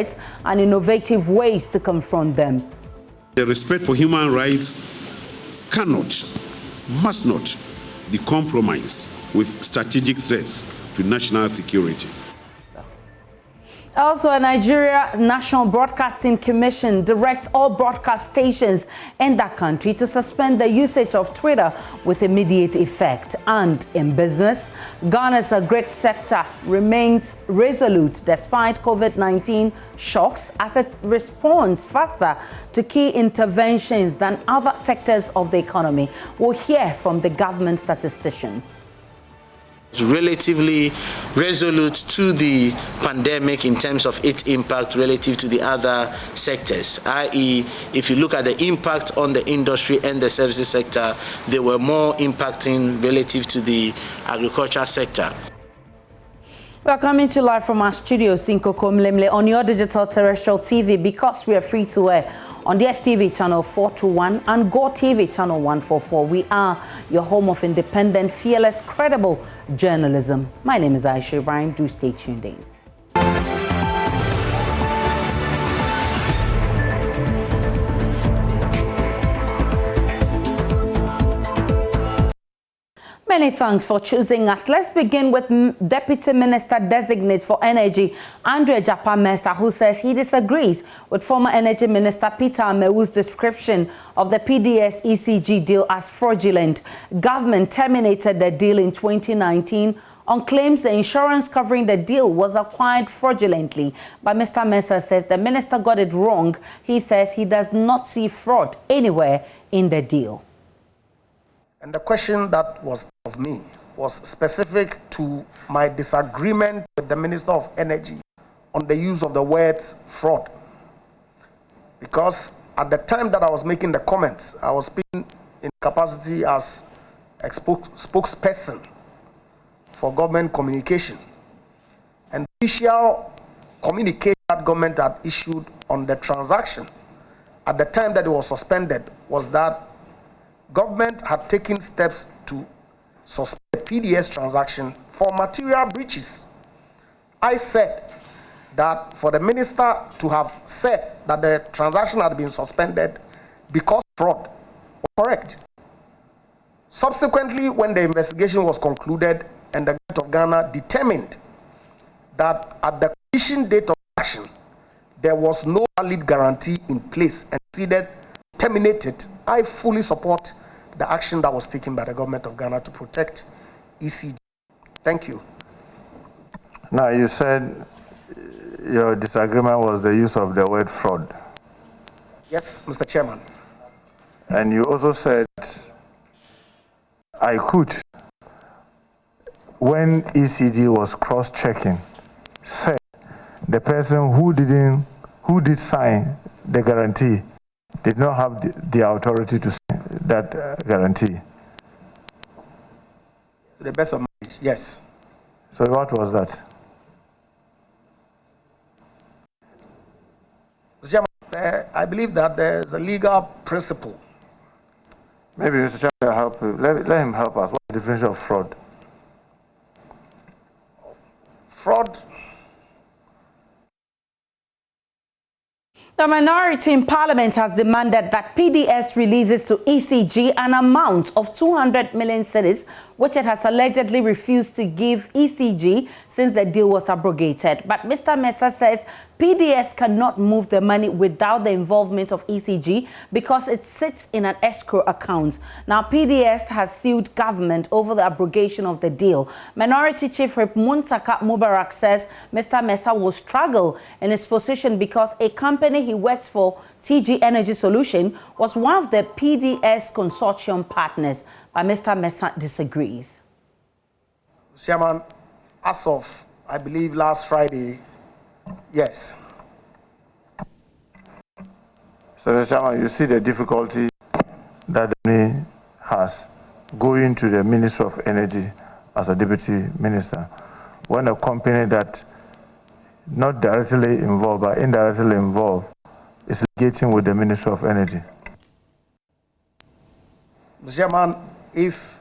threats and innovative ways to confront them. The respect for human rights cannot, must not be compromised with strategic threats to national security. Also, a Nigeria National Broadcasting Commission directs all broadcast stations in that country to suspend the usage of Twitter with immediate effect. And in business, Ghana's agri sector remains resolute despite COVID-19 shocks as it responds faster to key interventions than other sectors of the economy. We'll hear from the government statistician. Relatively resolute to the pandemic in terms of its impact relative to the other sectors, i.e. if you look at the impact on the industry and the services sector, they were more impacting relative to the agriculture sector. We are coming to you live from our studios in Kokomlemle on your digital terrestrial TV because we are free to air on the STV channel 421 and Go TV channel 144. We are your home of independent, fearless, credible journalism. My name is Aisha Ibrahim. Do stay tuned in. Many thanks for choosing us. Let's begin with Deputy Minister Designate for Energy, Andre Japamesa, who says he disagrees with former Energy Minister Peter Amewu's description of the PDS ECG deal as fraudulent. Government terminated the deal in 2019 on claims the insurance covering the deal was acquired fraudulently. But Mr. Mesa says the minister got it wrong. He says he does not see fraud anywhere in the deal. And the question that was of me was specific to my disagreement with the Minister of Energy on the use of the words fraud. Because at the time that I was making the comments, I was speaking in capacity as a spokesperson for government communication. And the official communication that government had issued on the transaction at the time that it was suspended was that government had taken steps to suspend the PDS transaction for material breaches. I said that for the minister to have said that the transaction had been suspended because fraud was correct. Subsequently, when the investigation was concluded and the government of Ghana determined that at the completion date of action, there was no valid guarantee in place and decided to terminate it, I fully support the action that was taken by the government of Ghana to protect ECG. Thank you. Now, you said your disagreement was the use of the word fraud. Yes, Mr. Chairman. And you also said, I could, when ECG was cross-checking, said the person who did sign the guarantee did not have the authority to sign that guarantee. To the best of my knowledge, yes. So what was that? Mr. Chairman, I believe that there's a legal principle. Maybe Mr. Chairman will help you. Let him help us. What's the definition of fraud? Fraud. The minority in Parliament has demanded that PDS releases to ECG an amount of 200 million cedis, which it has allegedly refused to give ECG since the deal was abrogated. But Mr. Mesa says PDS cannot move the money without the involvement of ECG because it sits in an escrow account. Now, PDS has sued government over the abrogation of the deal. Minority Chief Whip Muntaka Mubarak says Mr. Mesa will struggle in his position because a company he works for, TG Energy Solution, was one of the PDS consortium partners. But Mr. Mesa disagrees. Chairman, as of, I believe, last Friday, yes. So, Mr. Chairman, you see the difficulty that the minister has going to the Minister of Energy as a deputy minister when a company that not directly involved but indirectly involved is litigating with the Minister of Energy. Mr. Chairman, if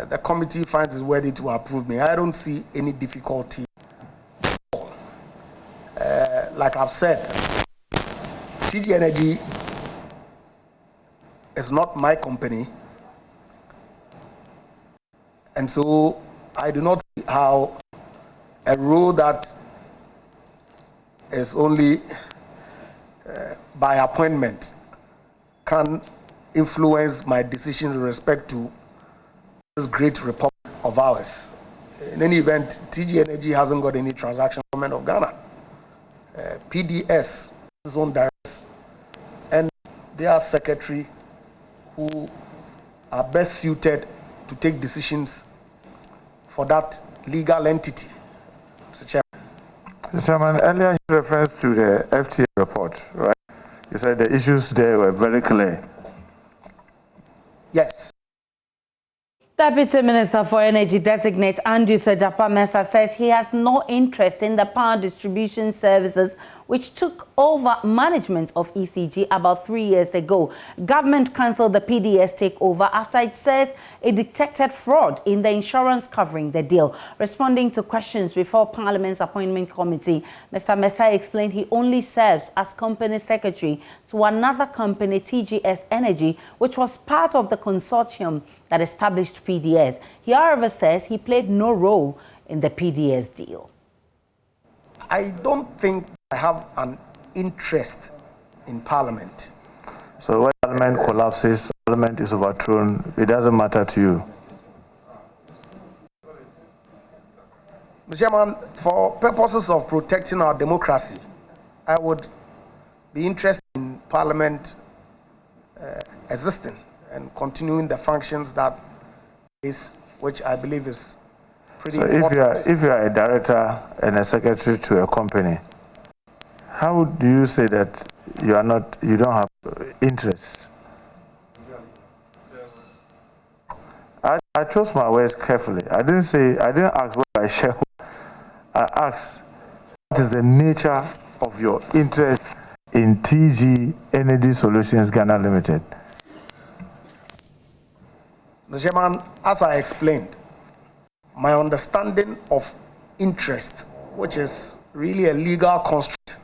the committee finds it worthy to approve me, I don't see any difficulty at all. like I've said, TG Energy is not my company, and so I do not see how a role that is only by appointment can influence my decision with respect to this great republic of ours. In any event, TG Energy hasn't got any transaction with the government of Ghana. PDS, his own directors, and their secretary, who are best suited to take decisions for that legal entity. Mr. Chairman. Mr. Chairman, earlier you referred to the FTA report, right? You said the issues there were very clear. Yes. Deputy Minister for Energy designate Andrew Sejapa-Mensah says he has no interest in the power distribution services which took over management of ECG about 3 years ago. Government cancelled the PDS takeover after it says it detected fraud in the insurance covering the deal. Responding to questions before Parliament's Appointment Committee, Mr. Mensah explained he only serves as company secretary to another company, TGS Energy, which was part of the consortium that established PDS. He, however, says he played no role in the PDS deal. I don't think I have an interest in Parliament. So when Parliament collapses, Parliament is overthrown, it doesn't matter to you? Mr. Chairman, for purposes of protecting our democracy, I would be interested in Parliament existing and continuing the functions that is, which I believe is pretty important. If you are a director and a secretary to a company, how do you say that you don't have interest? I chose my words carefully. I didn't ask what I share. I asked, what is the nature of your interest in TG Energy Solutions Ghana Limited? Mr. Chairman, as I explained, my understanding of interest, which is really a legal construct,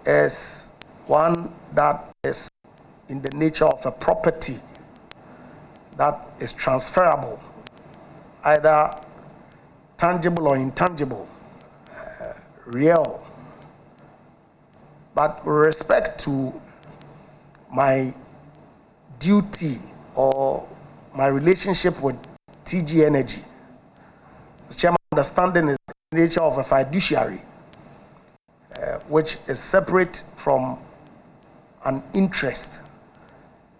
is one that is in the nature of a property that is transferable, either tangible or intangible, real. But with respect to my duty or my relationship with TG Energy, the Chairman, understanding is the nature of a fiduciary, which is separate from an interest.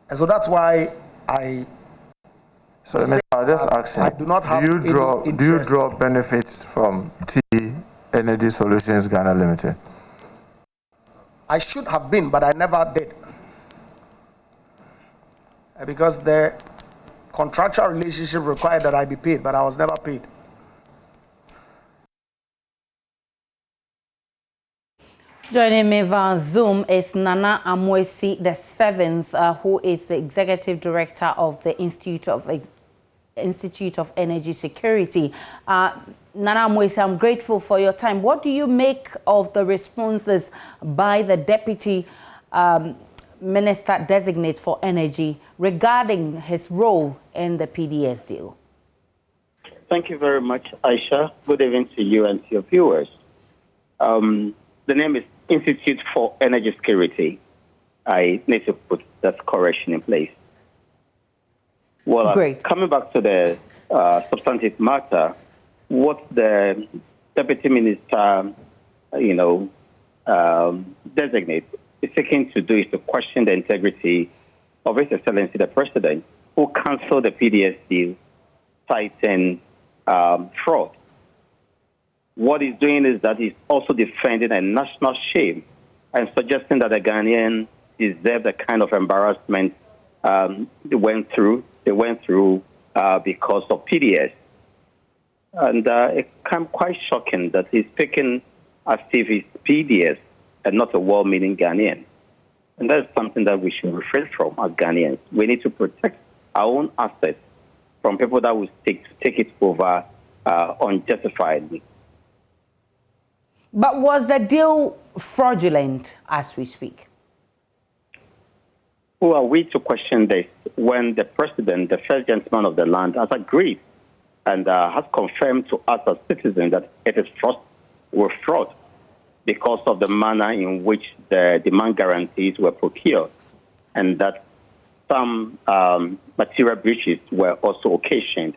And so that's why So, Mr. I'll just ask I do not have do you draw benefits from TG Energy Solutions Ghana Limited? I should have been, but I never did. Because the contractual relationship required that I be paid, but I was never paid. Joining me via Zoom is Nana Amoisi VII, who is the Executive Director of the Institute of Energy Security. Nana Amoisi, I'm grateful for your time. What do you make of the responses by the Deputy Minister Designate for Energy regarding his role in the PDS deal? Thank you very much, Aisha. Good evening to you and to your viewers. The name is Institute for Energy Security. I need to put that correction in place. Well, great. Coming back to the substantive matter, what the Deputy Minister, designate is seeking to do is to question the integrity of His Excellency the President, who cancelled the PDS deal, citing fraud. What he's doing is that he's also defending a national shame and suggesting that the Ghanaians deserve the kind of embarrassment they went through because of PDS. And it's quite shocking that he's speaking as if he's PDS and not a well-meaning Ghanaian. And that's something that we should refrain from as Ghanaians. We need to protect our own assets from people that will take it over unjustifiedly. But was the deal fraudulent as we speak? Who are we to question this when the president, the first gentleman of the land, has agreed and has confirmed to us as citizens that it is fraud because of the manner in which the demand guarantees were procured, and that some material breaches were also occasioned.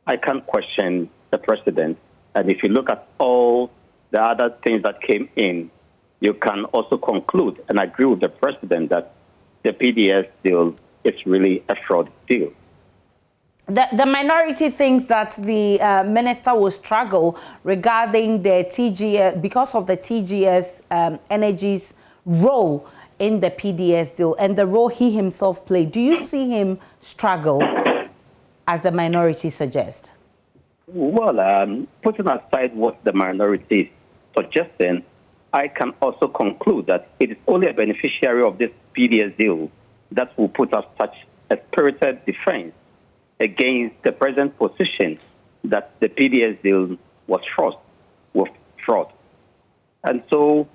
I can't question the president. And if you look at all the other things that came in, you can also conclude and agree with the president that the PDS deal is really a fraud deal. The minority thinks that the minister will struggle regarding the TGS because of the TGS Energy's role in the PDS deal and the role he himself played. Do you see him struggle, as the minority suggests? Well, putting aside what the minority is suggesting, I can also conclude that it is only a beneficiary of this PDS deal that will put us such a spirited defense against the present position that the PDS deal was fraud. And so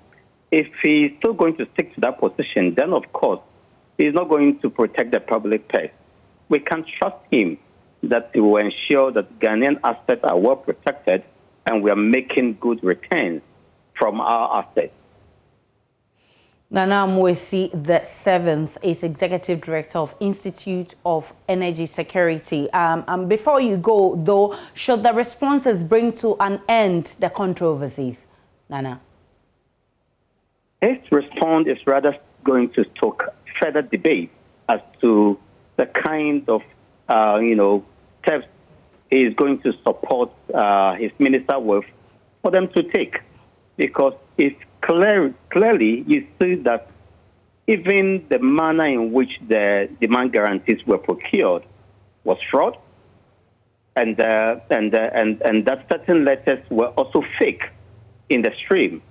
if he's still going to stick to that position, then of course he's not going to protect the public purse. We can trust him that he will ensure that Ghanaian assets are well protected and we are making good returns from our assets. Nana Mwesi the 7th is Executive Director of Institute of Energy Security. Before you go, though, should the responses bring to an end the controversies? Nana? His response is rather going to stoke further debate as to the kind of, steps he is going to support his minister with for them to take. Because it's clearly you see that even the manner in which the demand guarantees were procured was fraud, and that certain letters were also fake in the stream.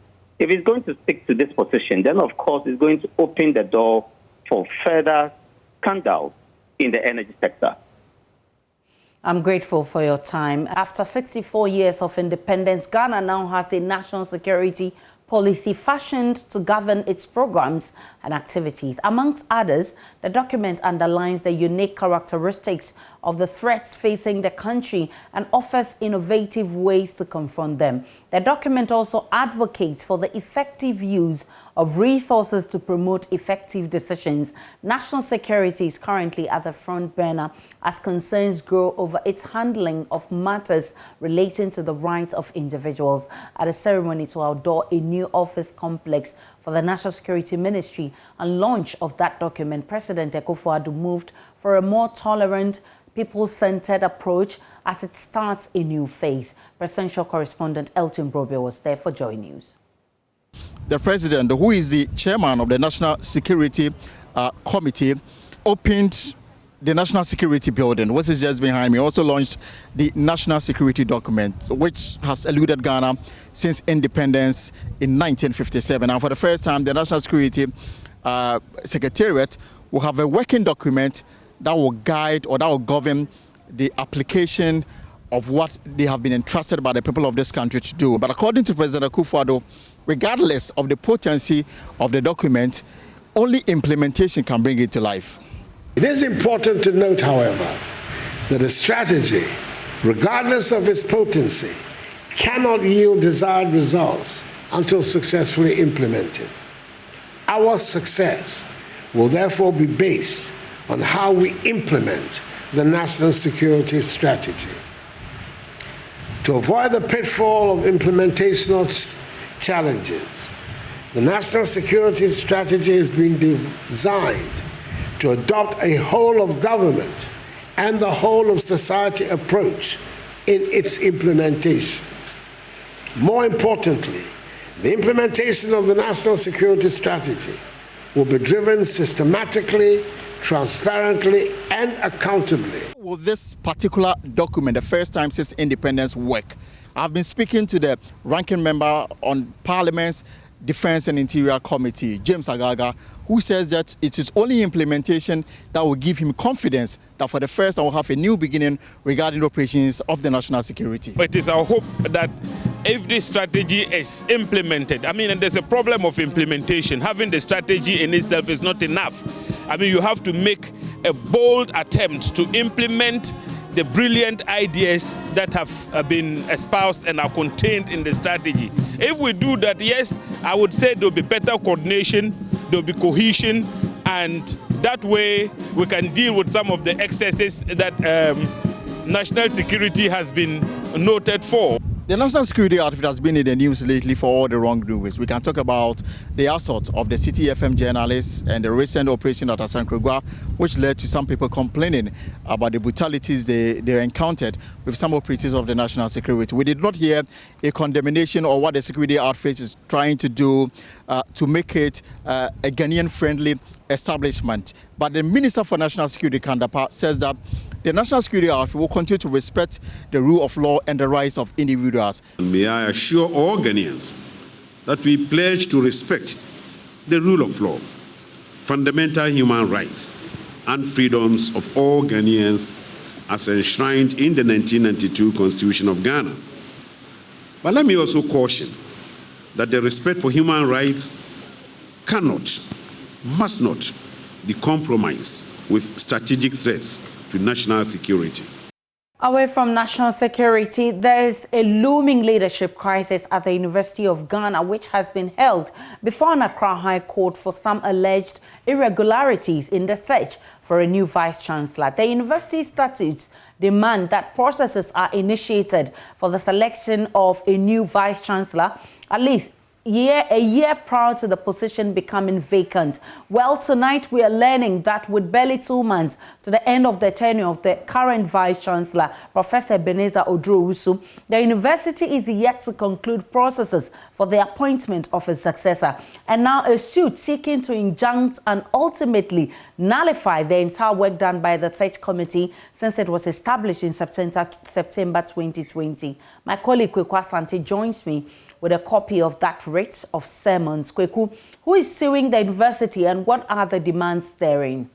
If he's going to stick to this position, then of course it's going to open the door for further scandals in the energy sector. I'm grateful for your time. After 64 years of independence, Ghana now has a national security policy fashioned to govern its programs and activities. Amongst others, the document underlines the unique characteristics of the threats facing the country and offers innovative ways to confront them. The document also advocates for the effective use of resources to promote effective decisions. National security is currently at the front burner as concerns grow over its handling of matters relating to the rights of individuals. At a ceremony to outdoor a new office complex for the National Security Ministry and launch of that document, President Akufo-Addo moved for a more tolerant, people-centered approach as it starts a new phase. Presidential correspondent Elton Brobia was there for Joy News. The president, who is the chairman of the National Security Committee, opened the National Security Building, which is just behind me. Also launched the National Security Document, which has eluded Ghana since independence in 1957. And for the first time, the National Security Secretariat will have a working document that will guide or that will govern the application of what they have been entrusted by the people of this country to do. But according to President Akufo-Addo, regardless of the potency of the document, only implementation can bring it to life. It is important to note, however, that a strategy, regardless of its potency, cannot yield desired results until successfully implemented. Our success will therefore be based on how we implement the national security strategy. To avoid the pitfall of implementational challenges, the national security strategy has been designed to adopt a whole of government and the whole of society approach in its implementation. More importantly, the implementation of the national security strategy will be driven systematically, transparently, and accountably. Will this particular document, the first time since independence, work? I've been speaking to the ranking member on Parliament's Defense and Interior Committee, James Agaga, who says that it is only implementation that will give him confidence that for the first time we'll have a new beginning regarding operations of the national security. It is our hope that if this strategy is implemented, I mean, and there's a problem of implementation. Having the strategy in itself is not enough. I mean, you have to make a bold attempt to implement the brilliant ideas that have been espoused and are contained in the strategy. If we do that, yes, I would say there'll be better coordination, there'll be cohesion, and that way we can deal with some of the excesses that national security has been noted for. The national security outfit has been in the news lately for all the wrongdoings. We can talk about the assault of the City FM journalists and the recent operation at Asankragua, which led to some people complaining about the brutalities they encountered with some operatives of the national security. We did not hear a condemnation or what the security outfit is trying to do to make it a Ghanaian-friendly establishment. But the Minister for National Security, Kandapa, says that the national security outfit will continue to respect the rule of law and the rights of individuals. May I assure all Ghanaians that we pledge to respect the rule of law, fundamental human rights, and freedoms of all Ghanaians as enshrined in the 1992 Constitution of Ghana. But let me also caution that the respect for human rights cannot, must not be compromised with strategic threats to national security. Away from national security, there's a looming leadership crisis at the University of Ghana, which has been held before an Accra High Court for some alleged irregularities in the search for a new vice-chancellor. The university statutes demand that processes are initiated for the selection of a new vice-chancellor at least a year prior to the position becoming vacant. Well, tonight we are learning that with barely 2 months to the end of the tenure of the current Vice-Chancellor, Professor Ebenezer Odro-Wusu, the university is yet to conclude processes for the appointment of a successor. And now a suit seeking to injunct and ultimately nullify the entire work done by the search committee since it was established in September 2020. My colleague Kweku Asante joins me with a copy of that writ of sermons. Kweku, who is suing the university and what are the demands therein?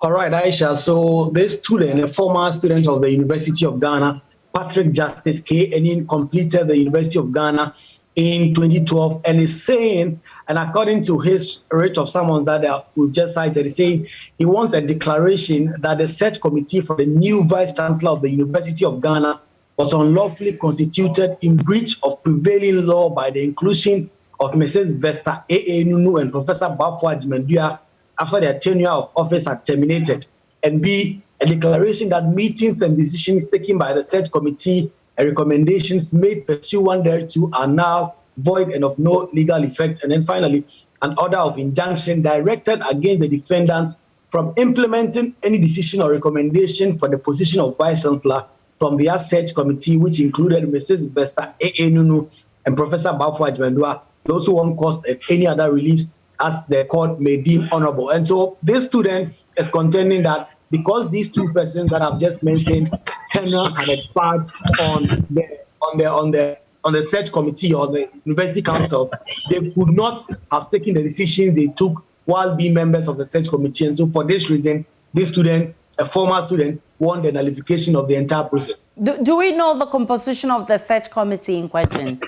All right, Aisha. So this student, a former student of the University of Ghana, Patrick Justice K. Enin, completed the University of Ghana in 2012 and is saying, and according to his writ of sermons that we've just cited, he's saying he wants a declaration that the search committee for the new Vice-Chancellor of the University of Ghana was unlawfully constituted in breach of prevailing law by the inclusion of Mrs. Vesta A.A. Nunu and Professor Bafwa Jimendua after their tenure of office had terminated, and B, a declaration that meetings and decisions taken by the search committee and recommendations made pursuant thereto are now void and of no legal effect. And then finally, an order of injunction directed against the defendant from implementing any decision or recommendation for the position of Vice-Chancellor from the search committee, which included Mrs. Vesta A.A. Nunu and Professor Bafwa Jimendua. Those who won't cost any other reliefs as the court may deem honorable. And so this student is contending that because these two persons that I've just mentioned tenure had expired on the search committee or the university council, they could not have taken the decisions they took while being members of the search committee. And so for this reason, this student, a former student, won the nullification of the entire process. Do we know the composition of the search committee in question?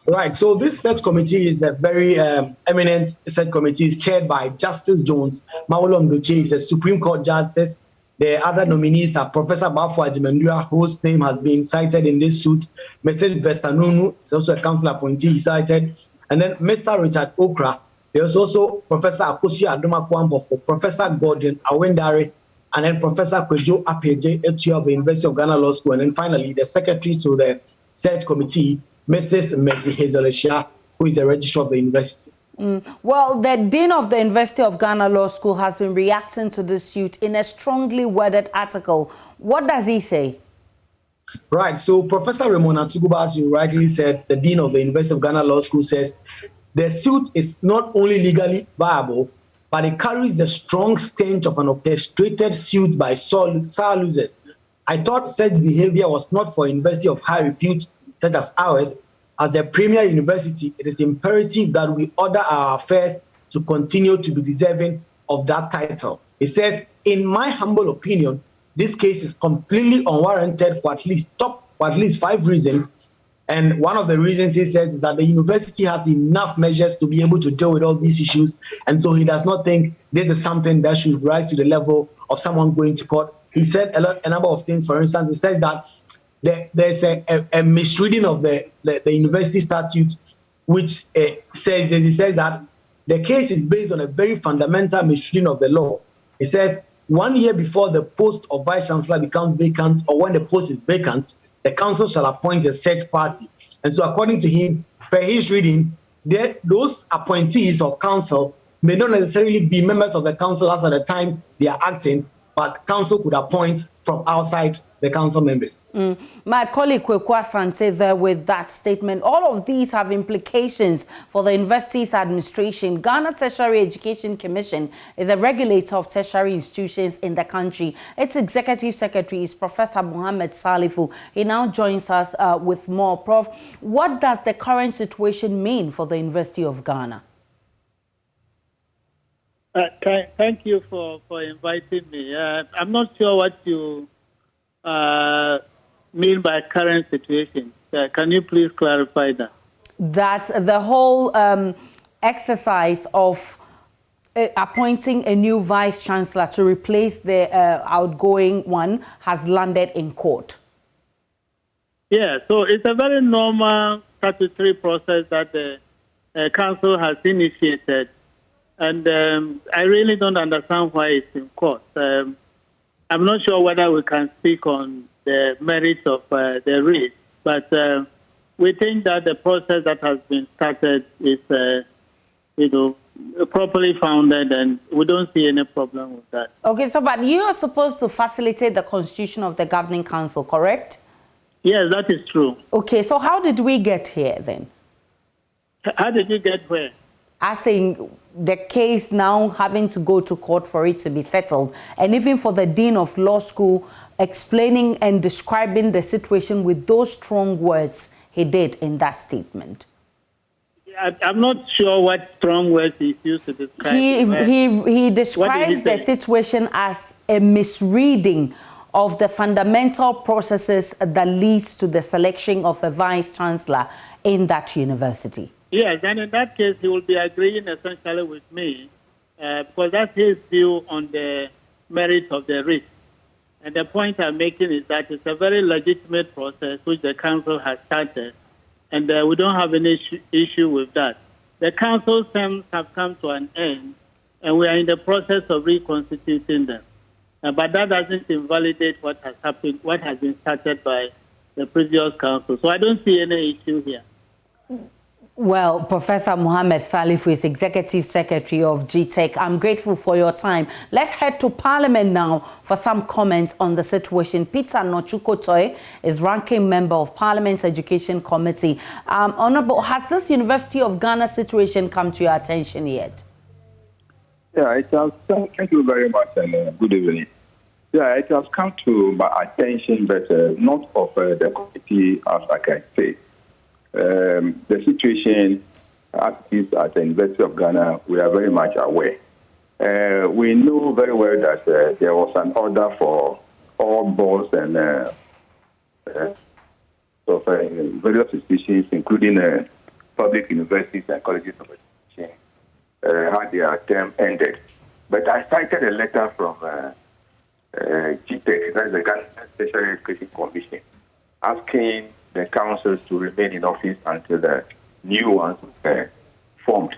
Right. So this search committee is a very eminent search committee. It's chaired by Justice Jones. Mawolo Ndoche is a Supreme Court justice. The other nominees are Professor Bafwa Jimendua, whose name has been cited in this suit. Mrs. Vesta Nunu is also a council appointee cited. And then Mr. Richard Okra. There's also Professor Akosua Adomakwambo for Professor Gordon Awendare, and then Professor Kwejo Apeje Etua of the University of Ghana Law School. And then finally, the secretary to the search committee, Mrs. Mercy Hazeleshia, who is the registrar of the university. Well, the dean of the University of Ghana Law School has been reacting to this suit in a strongly worded article. What does he say? Right. So Professor Raymond Atuguba, as you rightly said, the dean of the University of Ghana Law School, says the suit is not only legally viable, but it carries the strong stench of an orchestrated suit by sore losers. I thought such behavior was not for a university of high repute such as ours. As a premier university, it is imperative that we order our affairs to continue to be deserving of that title. It says, in my humble opinion, this case is completely unwarranted for at least top for at least 5 reasons. And one of the reasons he said is that the university has enough measures to be able to deal with all these issues. And so he does not think this is something that should rise to the level of someone going to court. He said a number of things. For instance, he says that there's a misreading of the university statute, which says that the case is based on a very fundamental misreading of the law. It says 1 year before the post of vice chancellor becomes vacant, or when the post is vacant, the council shall appoint a search party. And so according to him, per his reading, those appointees of council may not necessarily be members of the council as at the time they are acting, but council could appoint from outside the council members. My colleague Kweku Asante there with that statement. All of these have implications for the university's administration. Ghana Tertiary Education Commission is a regulator of tertiary institutions in the country. Its executive secretary is Professor Mohammed Salifu. He now joins us with more. Prof, what does the current situation mean for the University of Ghana? Thank you for inviting me. I'm not sure what you mean by current situation. Can you please clarify that? That the whole exercise of appointing a new vice chancellor to replace the outgoing one has landed in court. Yeah, so it's a very normal statutory process that the council has initiated. And I really don't understand why it's in court. I'm not sure whether we can speak on the merits of the writ, but we think that the process that has been started is, properly founded, and we don't see any problem with that. Okay, so but you are supposed to facilitate the constitution of the governing council, correct? Yes, that is true. Okay, so how did we get here then? How did you get where? I think the case now having to go to court for it to be settled, and even for the Dean of Law School explaining and describing the situation with those strong words he did in that statement. I'm not sure what strong words he used to describe. He describes the situation as a misreading of the fundamental processes that leads to the selection of a vice chancellor in that university. Yes, and in that case, he will be agreeing essentially with me, because that's his view on the merits of the writ. And the point I'm making is that it's a very legitimate process which the council has started, and we don't have any issue with that. The council terms have come to an end, and we are in the process of reconstituting them. But that doesn't invalidate what has happened, what has been started by the previous council. So I don't see any issue here. Well, Professor Mohammed Salifu is Executive Secretary of GTEC. I'm grateful for your time. Let's head to Parliament now for some comments on the situation. Peter Nochukotoi is Ranking Member of Parliament's Education Committee. Honorable, has this University of Ghana situation come to your attention yet? Yeah, it has. Thank you very much, and good evening. Yeah, it has come to my attention, but not of the committee, as I can say. The situation as it is at the University of Ghana, we are very much aware. We know very well that there was an order for all boards and various institutions, including public universities and colleges of education, had their term ended. But I cited a letter from GTEC, that's the Ghana Tertiary Education Commission, asking the councils to remain in office until the new ones were formed,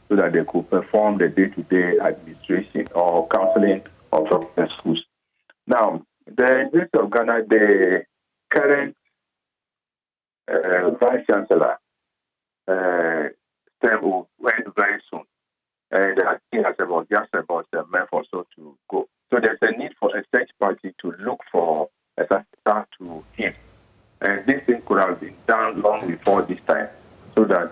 so that they could perform the day-to-day administration or counseling of the schools. Now, the University of Ghana, the current Vice Chancellor, term will end very soon. And I think has just about a month or so to go. So there's a need for a search party to look for a successor to him. And this thing could have been done long before this time, so that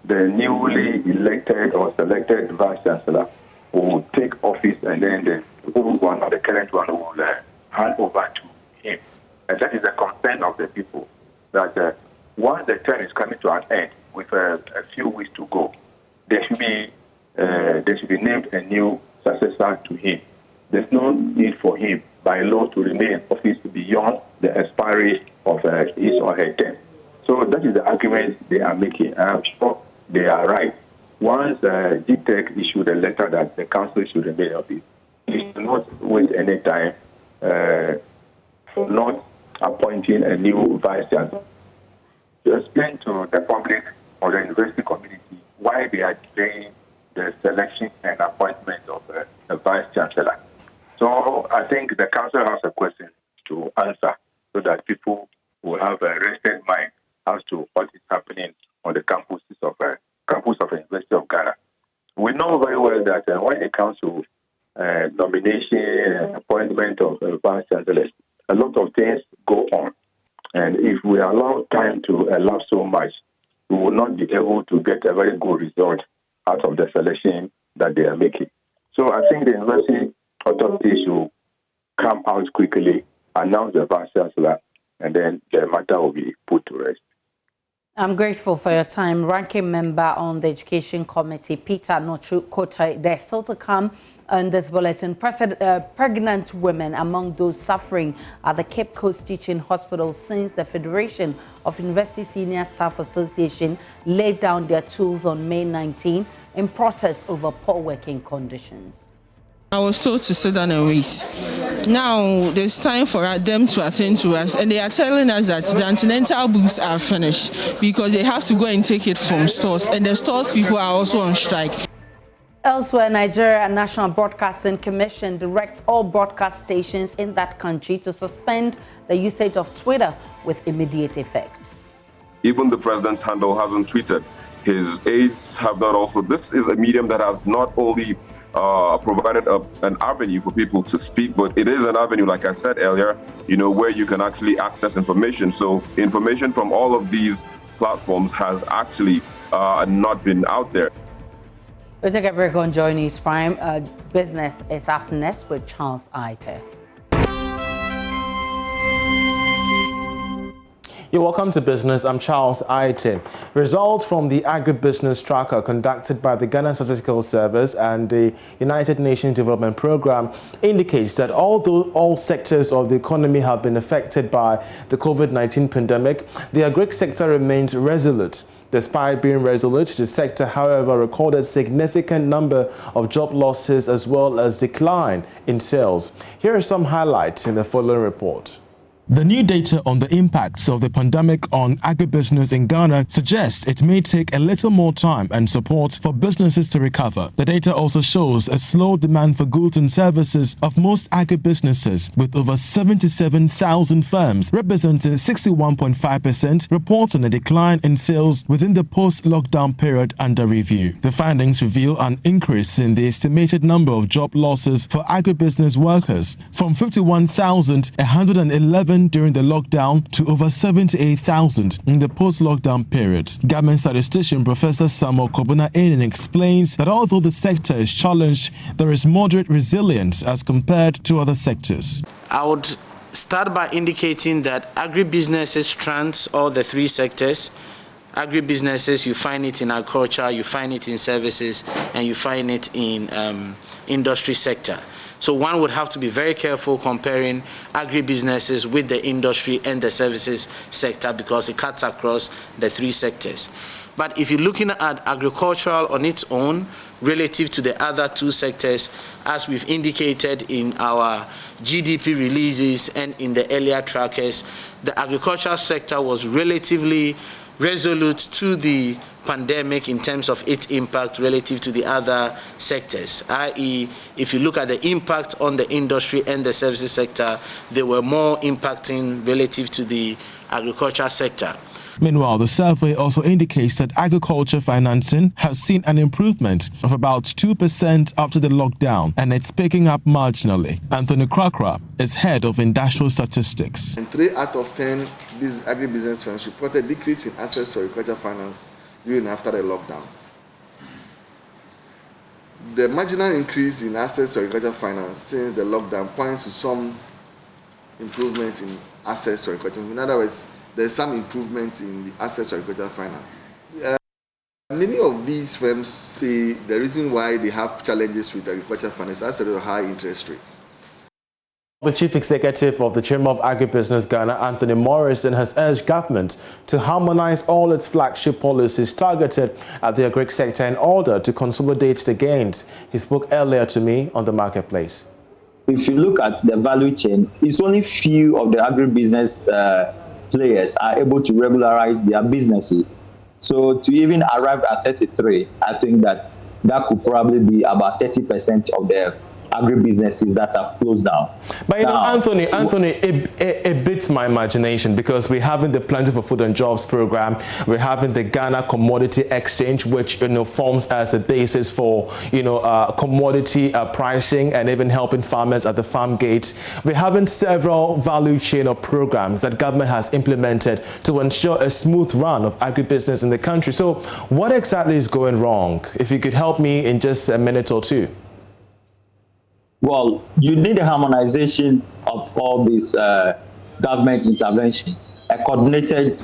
the newly elected or selected Vice Chancellor will take office, and then the old one or the current one will hand over to him. And that is the concern of the people, that once the term is coming to an end, with a few weeks to go, there should be named a new successor to him. There's no need for him by law to remain in office beyond the expiry of his or her term. So that is the argument they are making. I'm sure they are right. Once GTEC issued a letter that the council should remain of it, it should not waste any time for not appointing a new vice chancellor. To explain to the public or the university community why they are delaying the selection and appointment of a vice chancellor. So I think the council has a question to answer so that people will have a rested mind as to what is happening on the campuses of the University of Ghana. We know very well that when it comes to nomination and appointment of vice chancellors, a lot of things go on. And if we allow time to elapse so much, we will not be able to get a very good result out of the selection that they are making. So I think the university authorities should come out quickly, announce the vice chancellor, and then the matter will be put to rest. I'm grateful for your time. Ranking member on the Education Committee, Peter Nochu-Kotai, there's still to come in this bulletin. Pregnant women among those suffering at the Cape Coast Teaching Hospital since the Federation of University Senior Staff Association laid down their tools on May 19 in protest over poor working conditions. I was told to sit down and wait. Now there's time for them to attend to us, and they are telling us that the antenatal booths are finished because they have to go and take it from stores, and the stores people are also on strike. Elsewhere, Nigeria National Broadcasting Commission directs all broadcast stations in that country to suspend the usage of Twitter with immediate effect. Even the president's handle hasn't tweeted. His aides have not also. This is a medium that has not only provided an avenue for people to speak, but it is an avenue, like I said earlier, where you can actually access information. So information from all of these platforms has actually not been out there. We'll take a break on Joy News Prime. Business is up next with Charles Aite. You're welcome to Business. I'm Charles Aite. Results from the Agribusiness Tracker conducted by the Ghana Statistical Service and the United Nations Development Programme indicates that although all sectors of the economy have been affected by the COVID-19 pandemic, the agri sector remains resolute. Despite being resolute, the sector, however, recorded significant number of job losses as well as decline in sales. Here are some highlights in the following report. The new data on the impacts of the pandemic on agribusiness in Ghana suggests it may take a little more time and support for businesses to recover. The data also shows a slow demand for goods and services of most agribusinesses, with over 77,000 firms, representing 61.5%, reporting a decline in sales within the post-lockdown period under review. The findings reveal an increase in the estimated number of job losses for agribusiness workers from 51,111 during the lockdown to over 78,000 in the post-lockdown period. Government statistician Professor Samuel Kobuna-Ainen explains that although the sector is challenged, there is moderate resilience as compared to other sectors. I would start by indicating that agribusinesses trans all the three sectors. Agribusinesses, you find it in agriculture, you find it in services, and you find it in industry sector. So one would have to be very careful comparing agribusinesses with the industry and the services sector because it cuts across the three sectors. But if you're looking at agricultural on its own relative to the other two sectors, as we've indicated in our GDP releases and in the earlier trackers, the agricultural sector was relatively resolute to the pandemic in terms of its impact relative to the other sectors, i.e. if you look at the impact on the industry and the services sector, they were more impacting relative to the agriculture sector. Meanwhile, the survey also indicates that agriculture financing has seen an improvement of about 2% after the lockdown, and it's picking up marginally. Anthony Krakra is head of industrial statistics. And 3 out of 10 agribusiness firms reported decrease in access to agriculture finance during and after the lockdown. The marginal increase in access to agriculture finance since the lockdown points to some improvement in access to agriculture. In other words, there's some improvement in the access to agricultural finance. Many of these firms say the reason why they have challenges with agricultural finance is as a high interest rates. The Chief Executive of the Chamber of Agribusiness Ghana, Anthony Morrison, has urged government to harmonize all its flagship policies targeted at the agri sector in order to consolidate the gains. He spoke earlier to me on the marketplace. If you look at the value chain, it's only few of the agribusiness players are able to regularize their businesses. So to even arrive at 33, I think that could probably be about 30% of the agribusinesses that have closed down. But you know, Anthony, it beats my imagination, because we're having the Plenty for Food and Jobs program, we're having the Ghana Commodity Exchange, which forms as a basis for commodity pricing and even helping farmers at the farm gates. We're having several value chain of programs that government has implemented to ensure a smooth run of agribusiness in the country. So what exactly is going wrong? If you could help me in just a minute or two. Well, you need a harmonization of all these government interventions, a coordinated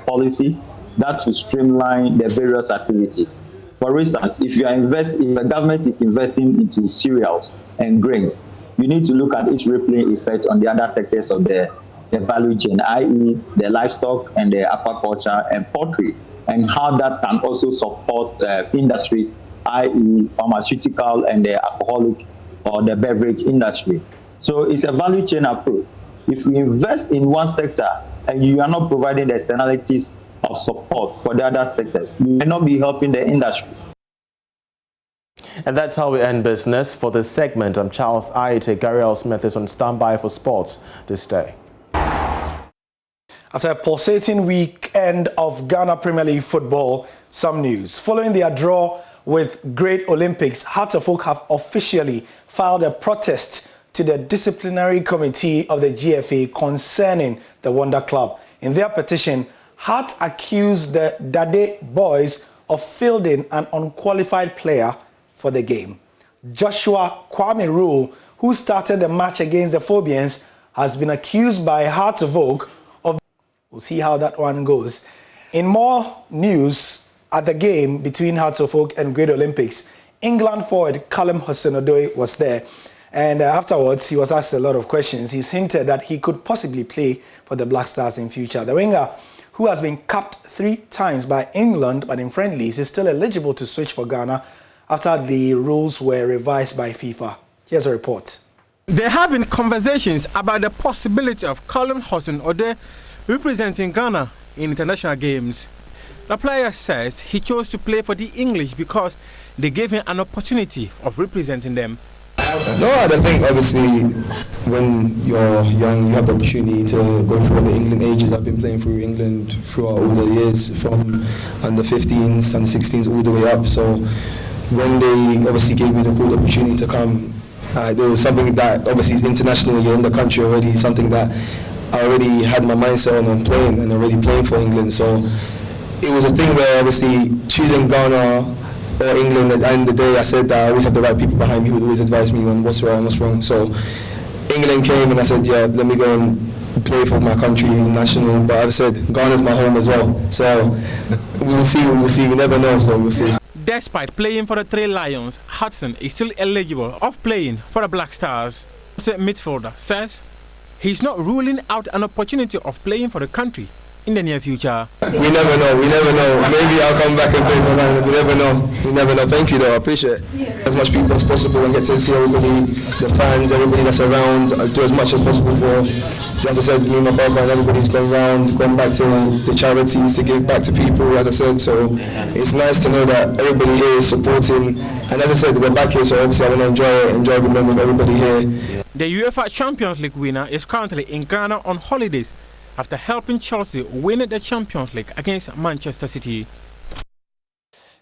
policy that will streamline the various activities. For instance, if the government is investing into cereals and grains, you need to look at its rippling effect on the other sectors of the value chain, i.e. the livestock and the aquaculture and poultry, and how that can also support industries, i.e. pharmaceutical and the alcoholic or the beverage industry. So it's a value chain approach. If we invest in one sector and you are not providing the externalities of support for the other sectors, you may not be helping the industry. And that's how we end business for this segment. I'm Charles Aite. Gary L. Smith is on standby for sports this day. After a pulsating weekend of Ghana Premier League football, some news. Following their draw with Great Olympics, Hearts of Oak have officially filed a protest to the disciplinary committee of the GFA concerning the Wonder Club. In their petition, Hearts accused the Dade boys of fielding an unqualified player for the game. Joshua Kwame Rule, who started the match against the Phobians, has been accused by Hearts of Oak of... We'll see how that one goes. In more news, at the game between Hearts of Oak and Great Olympics, England forward Callum Hudson-Odoi was there, and afterwards he was asked a lot of questions. He's hinted that he could possibly play for the Black Stars in future. The winger, who has been capped 3 times by England but in friendlies, is still eligible to switch for Ghana after the rules were revised by FIFA. Here's a report. There have been conversations about the possibility of Callum Hudson-Odoi representing Ghana in international games. The player says he chose to play for the English because they gave him an opportunity of representing them. No, I don't think, obviously, when you're young, you have the opportunity to go through all the England ages. I've been playing for England throughout all the years, from under 15s and 16s all the way up. So when they obviously gave me the cool opportunity to come, there was something that obviously is international. You're in the country already, something that I already had my mindset on playing and already playing for England. So it was a thing where obviously choosing Ghana or England, at the end of the day, I said that I always have the right people behind me who always advise me on what's right and what's wrong. So England came and I said, yeah, let me go and play for my country, national. But as I said, Ghana's my home as well. So we'll see, we never know, so we'll see. Despite playing for the Three Lions, Hudson is still eligible of playing for the Black Stars. The midfielder says he's not ruling out an opportunity of playing for the country in the near future. We never know. Maybe I'll come back and play for Ghana. We never know. Thank you though, I appreciate it. As much people as possible and get to see everybody, the fans, everybody that's around, do as much as possible for, as I said, me and my brother and everybody's going around, going back to the charities to give back to people, as I said. So it's nice to know that everybody here is supporting, and as I said, we're back here, so obviously I want to enjoy the moment with everybody here. The UEFA Champions League winner is currently in Ghana on holidays after helping Chelsea win the Champions League against Manchester City.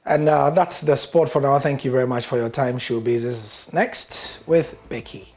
And that's the sport for now. Thank you very much for your time. Showbiz is next with Becky.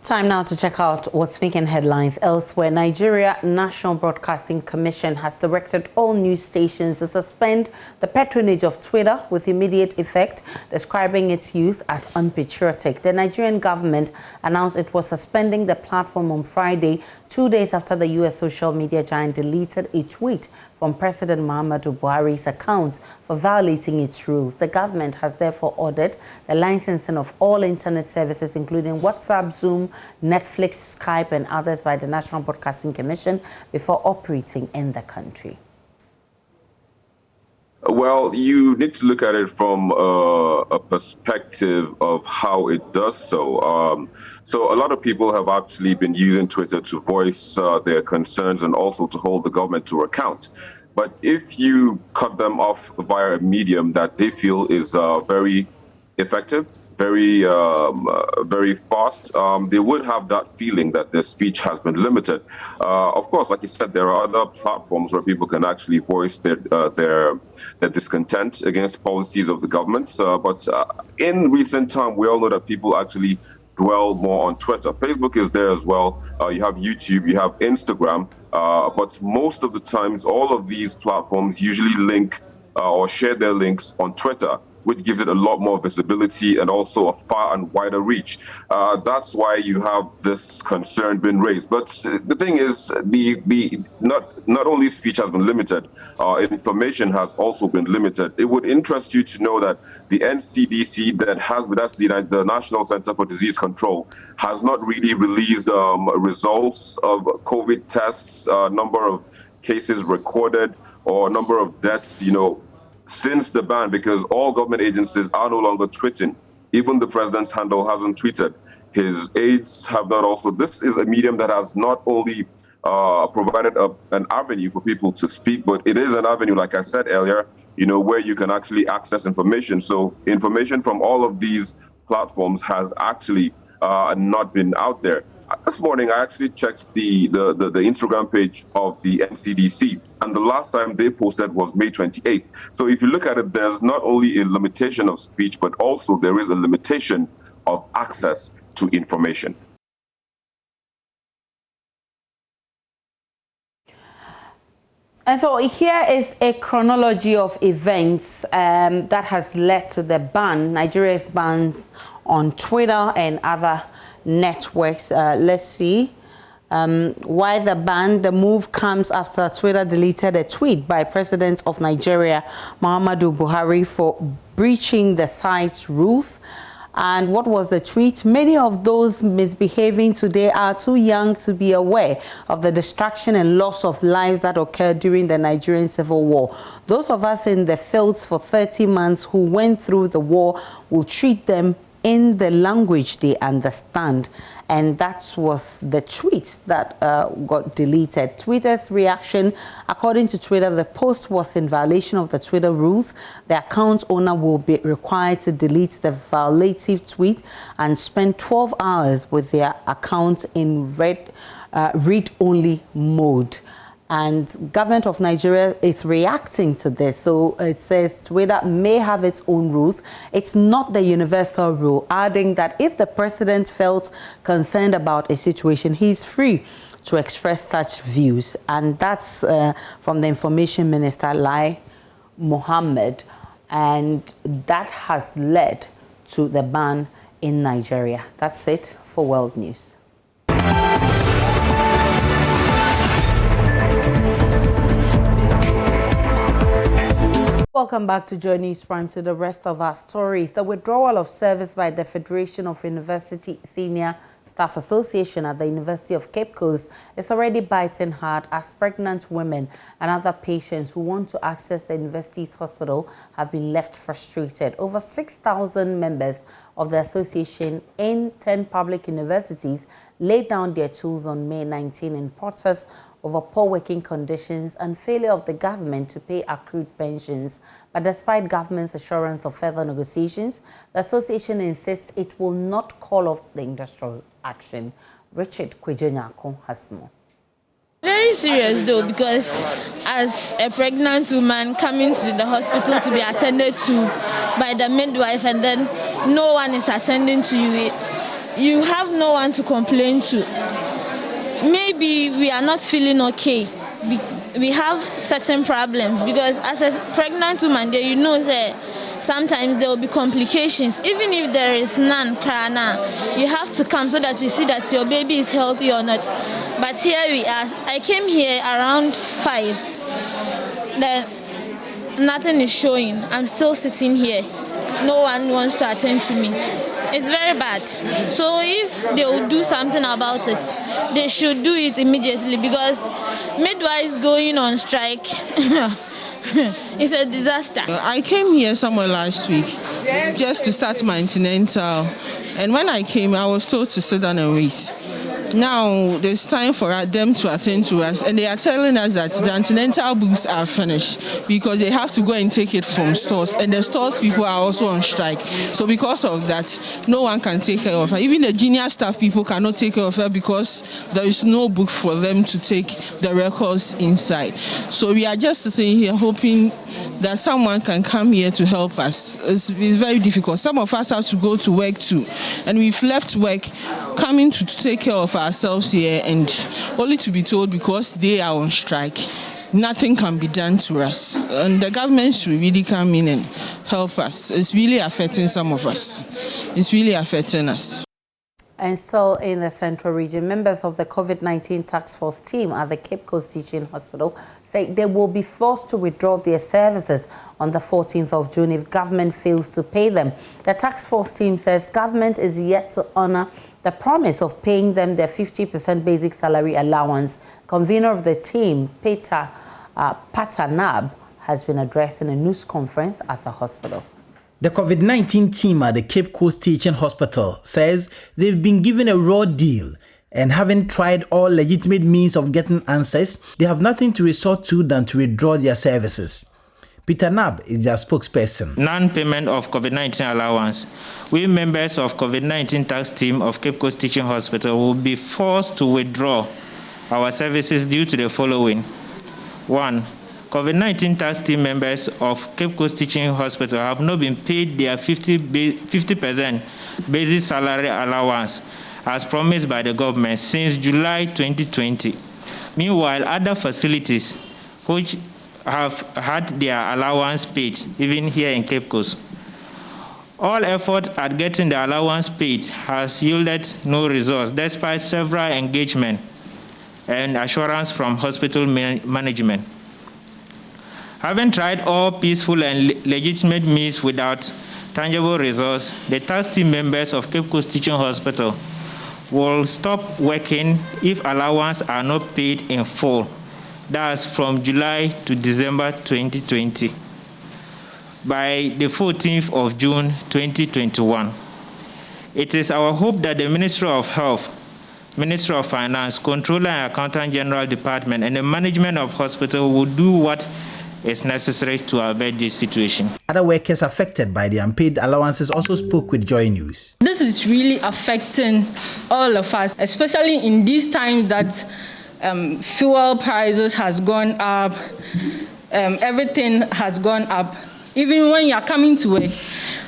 Time now to check out what's making headlines elsewhere. Nigeria National Broadcasting Commission has directed all news stations to suspend the patronage of Twitter with immediate effect, describing its use as unpatriotic. The Nigerian government announced it was suspending the platform on Friday 2 days after the U.S. social media giant deleted a tweet from President Muhammadu Buhari's account for violating its rules. The government has therefore ordered the licensing of all internet services, including WhatsApp, Zoom, Netflix, Skype, and others by the National Broadcasting Commission before operating in the country. Well, you need to look at it from a perspective of how it does so. So a lot of people have actually been using Twitter to voice their concerns and also to hold the government to account. But if you cut them off via a medium that they feel is very effective, very fast, they would have that feeling that their speech has been limited. Of course, like you said, there are other platforms where people can actually voice their discontent against policies of the government. But in recent time, we all know that people actually dwell more on Twitter. Facebook is there as well. You have YouTube, you have Instagram. But most of the times, all of these platforms usually link or share their links on Twitter, which gives it a lot more visibility and also a far and wider reach. That's why you have this concern been raised. But the thing is, not only speech has been limited, information has also been limited. It would interest you to know that the NCDC, that's the National Center for Disease Control, has not really released results of COVID tests, number of cases recorded, or number of deaths, since the ban, because all government agencies are no longer tweeting. Even the president's handle hasn't tweeted. His aides have not also. This is a medium that has not only provided an avenue for people to speak, but it is an avenue, like I said earlier, where you can actually access information. So information from all of these platforms has actually not been out there. This morning, I actually checked the Instagram page of the NCDC, and the last time they posted was May 28th. So if you look at it, there's not only a limitation of speech, but also there is a limitation of access to information. And so here is a chronology of events that has led to the ban, Nigeria's ban on Twitter and other networks. Let's see why the ban. The move comes after Twitter deleted a tweet by President of Nigeria, Muhammadu Buhari, for breaching the site's rules. And what was the tweet? Many of those misbehaving today are too young to be aware of the destruction and loss of lives that occurred during the Nigerian Civil War. Those of us in the fields for 30 months who went through the war will treat them in the language they understand. And that was the tweet that got deleted. Twitter's reaction: according to Twitter, the post was in violation of the Twitter rules. The account owner will be required to delete the violative tweet and spend 12 hours with their account in read-only mode. And government of Nigeria is reacting to this. So it says Twitter may have its own rules. It's not the universal rule, adding that if the president felt concerned about a situation, he's free to express such views. And that's from the Information Minister, Lai Mohammed. And that has led to the ban in Nigeria. That's it for World News. Welcome back to Joy News Prime. To the rest of our stories. The withdrawal of service by the Federation of University Senior Staff Association at the University of Cape Coast is already biting hard, as pregnant women and other patients who want to access the university's hospital have been left frustrated. Over 6,000 members of the association in 10 public universities laid down their tools on May 19 in protest over poor working conditions and failure of the government to pay accrued pensions. But despite government's assurance of further negotiations, the association insists it will not call off the industrial action. Richard Kwejenyako has more. Very serious though, because as a pregnant woman coming to the hospital to be attended to by the midwife, and then no one is attending to you, you have no one to complain to. Maybe we are not feeling okay. We have certain problems, because as a pregnant woman, you know that sometimes there will be complications. Even if there is none, you have to come so that you see that your baby is healthy or not. But here we are. I came here around 5. Then nothing is showing. I'm still sitting here. No one wants to attend to me. It's very bad. So if they will do something about it, they should do it immediately, because midwives going on strike it's a disaster. I came here somewhere last week just to start my antenatal, and when I came, I was told to sit down and wait. Now there's time for them to attend to us, and they are telling us that the antenatal booths are finished because they have to go and take it from stores, and the stores people are also on strike. So because of that, no one can take care of her. Even the junior staff people cannot take care of her because there is no book for them to take the records inside. So we are just sitting here hoping that someone can come here to help us. It's very difficult. Some of us have to go to work too, and we've left work coming to take care of ourselves here, and only to be told because they are on strike, nothing can be done to us. And the government should really come in and help us. It's really affecting some of us. It's really affecting us. And still in the Central Region, members of the COVID-19 task force team at the Cape Coast Teaching Hospital say they will be forced to withdraw their services on the 14th of June if government fails to pay them. The task force team says government is yet to honor the promise of paying them their 50% basic salary allowance. Convener of the team, Peter Patanab, has been addressing a news conference at the hospital. The COVID-19 team at the Cape Coast Teaching Hospital says they've been given a raw deal, and having tried all legitimate means of getting answers, they have nothing to resort to than to withdraw their services. Peter Nab is their spokesperson. Non-payment of COVID-19 allowance. We members of COVID-19 task team of Cape Coast Teaching Hospital will be forced to withdraw our services due to the following. 1. COVID-19 task team members of Cape Coast Teaching Hospital have not been paid their 50% basic salary allowance as promised by the government since July 2020. Meanwhile, other facilities which have had their allowance paid, even here in Cape Coast. All effort at getting the allowance paid has yielded no results, despite several engagement and assurance from hospital management. Having tried all peaceful and legitimate means without tangible results, the task team members of Cape Coast Teaching Hospital will stop working if allowances are not paid in full. That's from July to December 2020, by the 14th of June 2021. It is our hope that the Ministry of Health, Ministry of Finance, Controller and Accountant General Department, and the management of hospital will do what is necessary to avert this situation. Other workers affected by the unpaid allowances also spoke with Joy News. This is really affecting all of us, especially in these times that fuel prices has gone up, everything has gone up. Even when you are coming to work,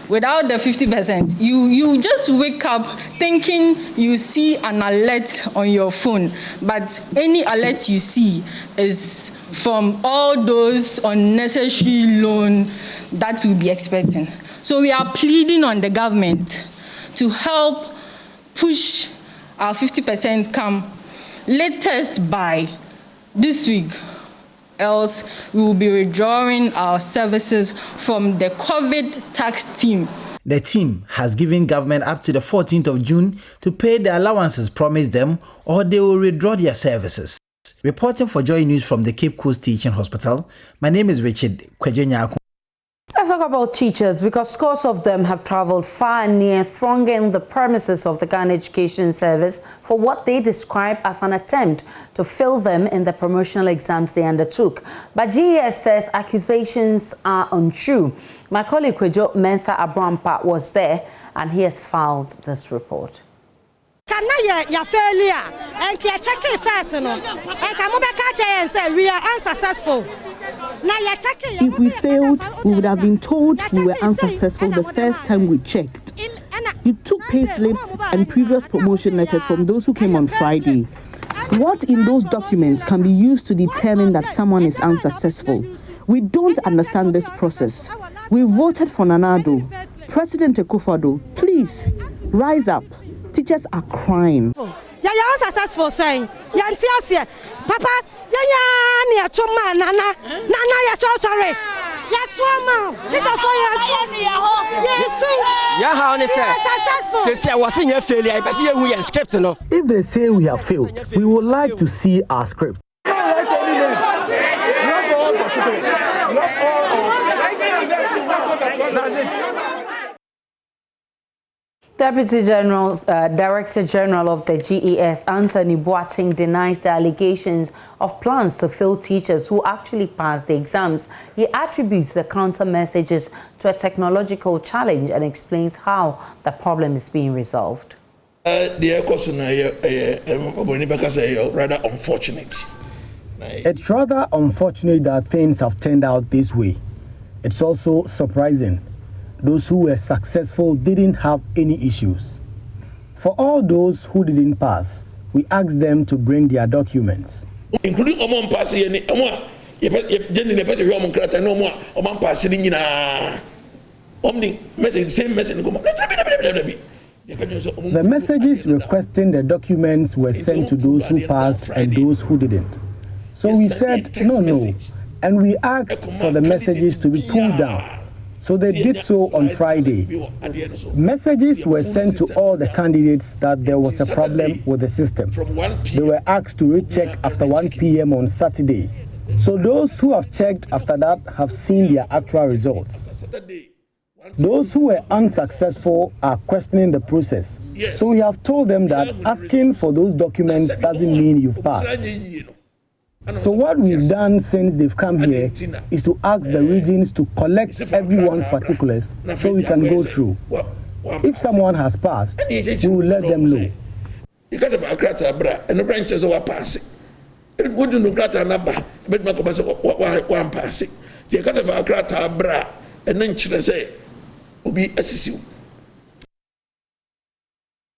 without the 50%, you just wake up thinking you see an alert on your phone, but any alert you see is from all those unnecessary loans that we'll be expecting. So we are pleading on the government to help push our 50% come latest by this week, else we will be withdrawing our services from the COVID tax team. The team has given government up to the 14th of June to pay the allowances promised them, or they will withdraw their services. Reporting for Joy News from the Cape Coast Teaching Hospital, my name is Richard Kwejenyako. Let's talk about teachers, because scores of them have traveled far and near, thronging the premises of the Ghana Education Service for what they describe as an attempt to fill them in the promotional exams they undertook. But GES says accusations are untrue. My colleague Kwejo Mensa Abrampa was there, and he has filed this report. We are unsuccessful. If we failed, we would have been told we were unsuccessful the first time we checked. You took pay slips and previous promotion letters from those who came on Friday. What in those documents can be used to determine that someone is unsuccessful? We don't understand this process. We voted for Nanado. President Akufo-Addo, please rise up. Teachers are crying. Ya unsuccessful saying. Yantiasia. Papa, ya near to man, Nana, you're so sorry. That's one man. Get off for Yeah, how they say? Since I was in your failure, but see we are script no. If they say we have failed, we would like to see our script. Deputy General, Director General of the GES, Anthony Boateng, denies the allegations of plans to fail teachers who actually passed the exams. He attributes the counter messages to a technological challenge and explains how the problem is being resolved. Rather unfortunate. It's rather unfortunate that things have turned out this way. It's also surprising. Those who were successful didn't have any issues. For all those who didn't pass, we asked them to bring their documents. Including Oman passing, the messages requesting the documents were sent to those who passed and those who didn't. So we said no, and we asked for the messages to be pulled down. So they did so on Friday. Messages were sent to all the candidates that there was a problem with the system. They were asked to recheck after 1 p.m. on Saturday. So those who have checked after that have seen their actual results. Those who were unsuccessful are questioning the process. So we have told them that asking for those documents doesn't mean you've passed. So what we've done since they've come here is to ask the regions to collect everyone's particulars so we can go through. If someone has passed, we will let them know. Because of our crata and the branches are passing. It wouldn't look at another, but one passing. Because of our crata and then should say, will be assisting.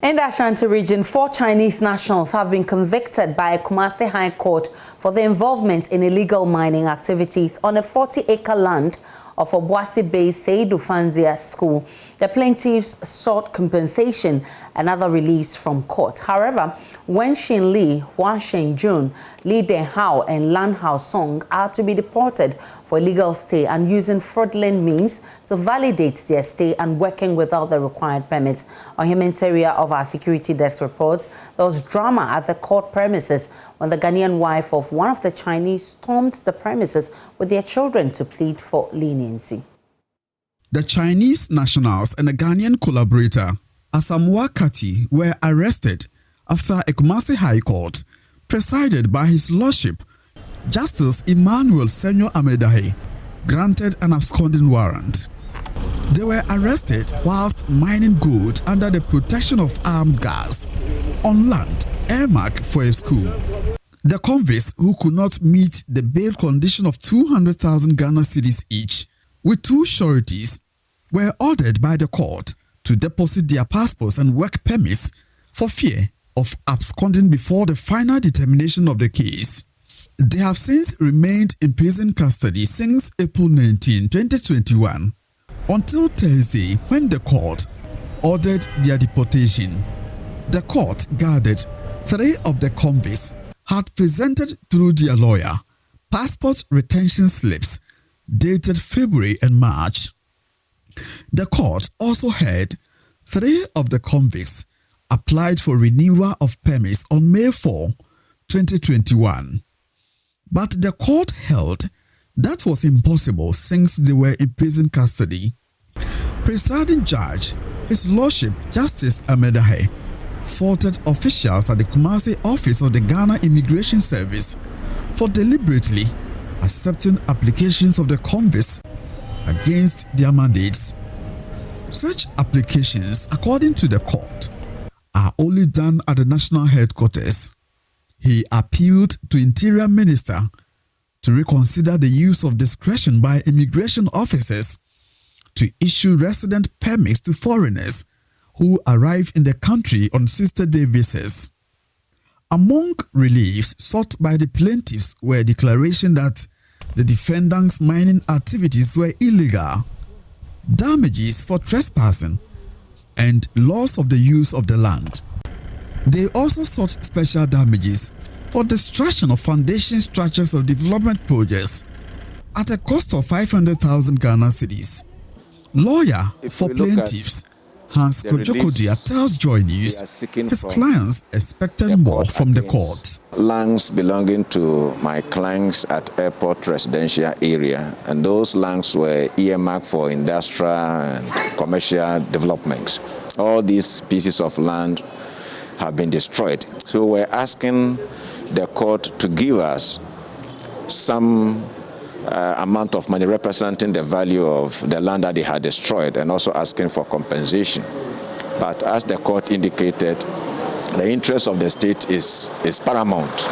In the Ashanti region, 4 Chinese nationals have been convicted by a Kumasi High Court for their involvement in illegal mining activities on a 40-acre land of Obuasi-based Seidu Fanzia school. The plaintiffs sought compensation and other reliefs from court. However, Wen Shin Lee, Hua Shen Jun, Lee Den Hao, and Lan Hao Song are to be deported for illegal stay and using fraudulent means to validate their stay and working without the required permits. On Humanitarian of our security desk reports, there was drama at the court premises when the Ghanaian wife of one of the Chinese stormed the premises with their children to plead for leniency. The Chinese nationals and a Ghanaian collaborator, Asamoah Kati, were arrested after a Kumasi High Court, presided by His Lordship, Justice Emmanuel Senyo Amedahe, granted an absconding warrant. They were arrested whilst mining gold under the protection of armed guards on land earmarked for a school. The convicts, who could not meet the bail condition of 200,000 Ghana cedis each, with 2 sureties, were ordered by the court to deposit their passports and work permits for fear of absconding before the final determination of the case. They have since remained in prison custody since April 19, 2021, until Thursday when the court ordered their deportation. The court gathered 3 of the convicts had presented through their lawyer passport retention slips dated February and March. The court also heard 3 of the convicts applied for renewal of permits on May 4, 2021. But the court held that was impossible since they were in prison custody. Presiding Judge, His Lordship Justice Amedahe, faulted officials at the Kumasi office of the Ghana Immigration Service for deliberately accepting applications of the convicts against their mandates. Such applications, according to the court, are only done at the national headquarters. He appealed to Interior Minister to reconsider the use of discretion by immigration officers to issue resident permits to foreigners who arrive in the country on sister-day visas. Among reliefs sought by the plaintiffs were a declaration that the defendants' mining activities were illegal, damages for trespassing, and loss of the use of the land. They also sought special damages for destruction of foundation structures of development projects at a cost of 500,000 Ghana cedis. Lawyer for plaintiffs Hans Kojokodia tells Joy News his clients expected more from the court. Lands belonging to my clients at Airport Residential Area, and those lands were earmarked for industrial and commercial developments. All these pieces of land have been destroyed. So we're asking the court to give us some amount of money representing the value of the land that they had destroyed, and also asking for compensation. But as the court indicated, the interest of the state is paramount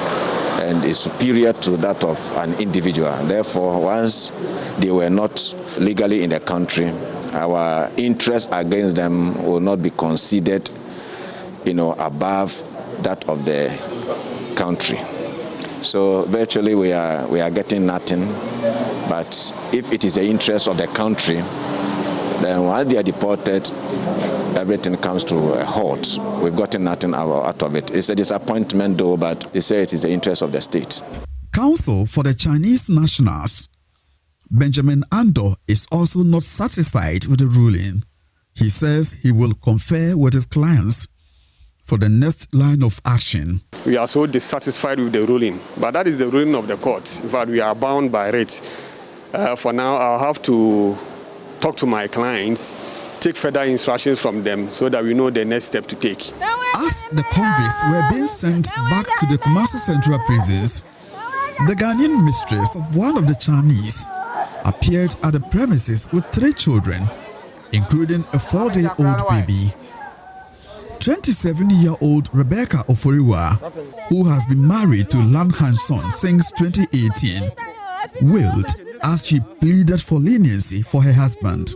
and is superior to that of an individual. And therefore, once they were not legally in the country, our interest against them will not be considered, above that of the country. So virtually we are getting nothing. But if it is the interest of the country, then once they are deported, everything comes to a halt. We've gotten nothing out of it. It's a disappointment though, but they say it is the interest of the state. Counsel for the Chinese nationals, Benjamin Ando, is also not satisfied with the ruling. He says he will confer with his clients for the next line of action. We are so dissatisfied with the ruling, but that is the ruling of the court. In fact, we are bound by it. For now, I'll have to talk to my clients, take further instructions from them so that we know the next step to take. As the convicts were being sent back to the Kumasi Central prisons, the Ghanaian mistress of one of the Chinese appeared at the premises with 3 children, including a 4-day-old baby. 27-year-old Rebecca Oforiwa, who has been married to Lan Hanson since 2018, wailed as she pleaded for leniency for her husband.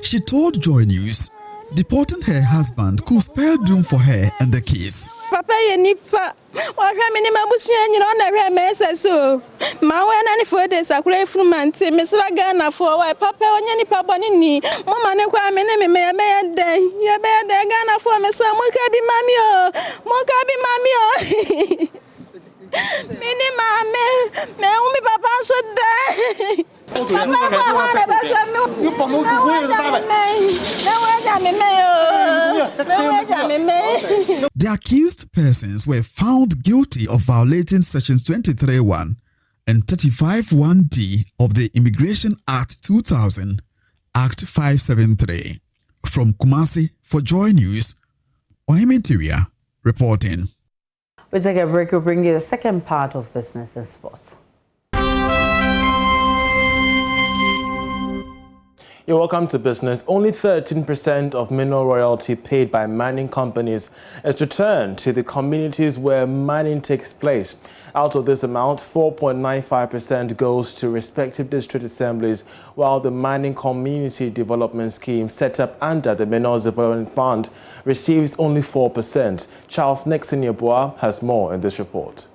She told Joy News deporting her husband could spare doom for her and the case. Papa nipa wa hwa me ni mabusu nyina na hwa me so ma wa na ni 4 days akura frument me sra Ghana for wa papa onye nipa boni ni mama ne kwa me ne me den ye be den Ghana for me so mo ka bi mami o me ni mame me umi papa so den. The accused persons were found guilty of violating sections 23(1) and 35(1)(d) of the Immigration Act 2000, Act 573. From Kumasi for Joy News, Ohemintiria reporting. We take a break. We'll bring you the second part of Business and Sports. You're welcome to Business. Only 13% of mineral royalty paid by mining companies is returned to the communities where mining takes place. Out of this amount, 4.95% goes to respective district assemblies, while the Mining Community Development Scheme set up under the Minerals Development Fund receives only 4%. Charles Nixon Yeboah has more in this report.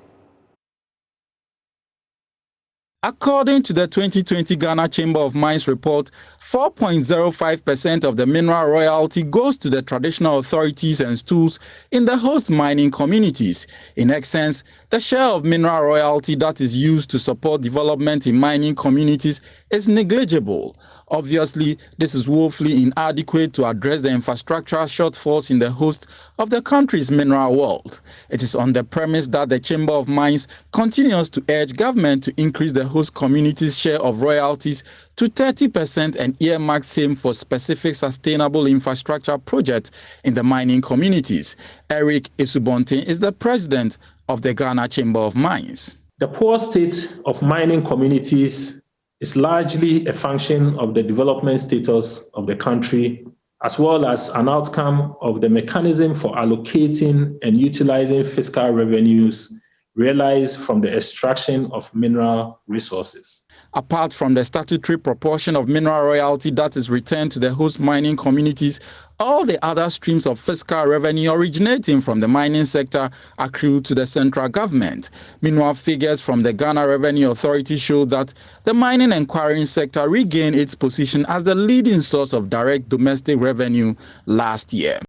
According to the 2020 Ghana Chamber of Mines report, 4.05% of the mineral royalty goes to the traditional authorities and stools in the host mining communities. In essence, the share of mineral royalty that is used to support development in mining communities is negligible. Obviously, this is woefully inadequate to address the infrastructural shortfalls in the host of the country's mineral world. It is on the premise that the Chamber of Mines continues to urge government to increase the host community's share of royalties to 30% and earmark same for specific sustainable infrastructure projects in the mining communities. Eric Esubonte is the president of the Ghana Chamber of Mines. The poor state of mining communities is largely a function of the development status of the country, as well as an outcome of the mechanism for allocating and utilizing fiscal revenues realized from the extraction of mineral resources. Apart from the statutory proportion of mineral royalty that is returned to the host mining communities, all the other streams of fiscal revenue originating from the mining sector accrue to the central government. Meanwhile, figures from the Ghana Revenue Authority show that the mining and quarrying sector regained its position as the leading source of direct domestic revenue last year.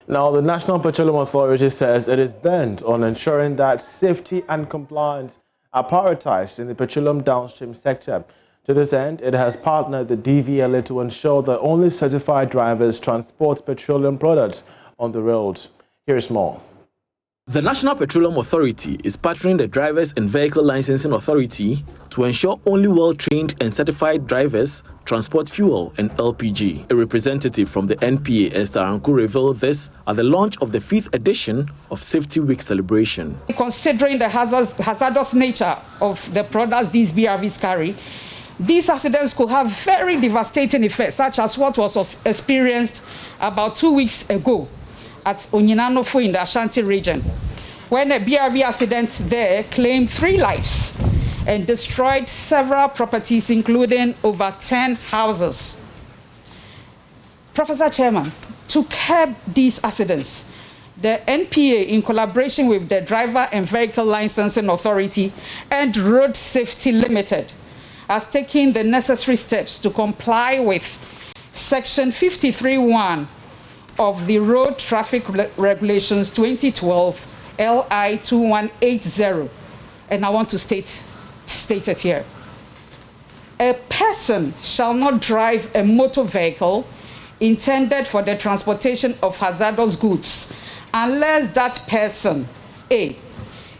Now, the National Petroleum Authority says it is bent on ensuring that safety and compliance are prioritized in the petroleum downstream sector. To this end, it has partnered the DVLA to ensure that only certified drivers transport petroleum products on the roads. Here's more. The National Petroleum Authority is partnering the Drivers and Vehicle Licensing Authority to ensure only well-trained and certified drivers transport fuel and LPG. A representative from the NPA, Esther Anku, revealed this at the launch of the 5th edition of Safety Week celebration. Considering the hazardous nature of the products these BRVs carry, these accidents could have very devastating effects, such as what was experienced about 2 weeks ago at Onyinanofo in the Ashanti region, when a BRV accident there claimed 3 lives and destroyed several properties, including over 10 houses. Professor Chairman, to curb these accidents, the NPA, in collaboration with the Driver and Vehicle Licensing Authority and Road Safety Limited, has taken the necessary steps to comply with Section 53(1) of the Road Traffic Regulations 2012 LI 2180, and I want to state it here. A person shall not drive a motor vehicle intended for the transportation of hazardous goods unless that person, A,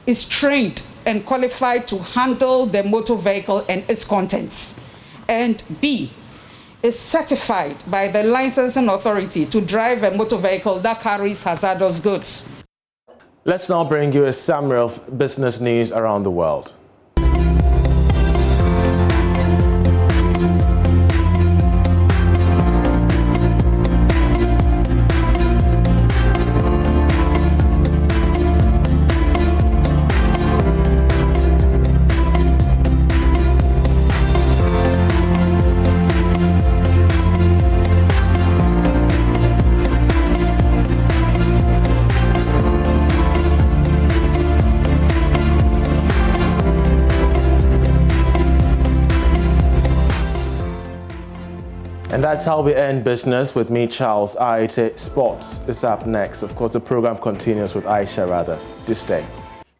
is trained and qualified to handle the motor vehicle and its contents, and B, is certified by the licensing authority to drive a motor vehicle that carries hazardous goods. Let's now bring you a summary of business news around the world. And that's how we end business with me, Charles Aite. Sports is up next. Of course, the program continues with Aisha Rather. This day.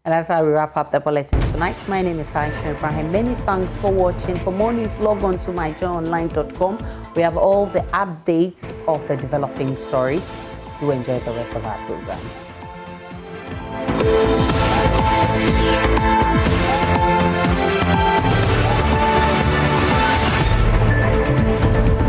And that's how we wrap up the bulletin tonight. My name is Aisha Ibrahim. Many thanks for watching. For more news, log on to myjoyonline.com. We have all the updates of the developing stories. Do enjoy the rest of our programs.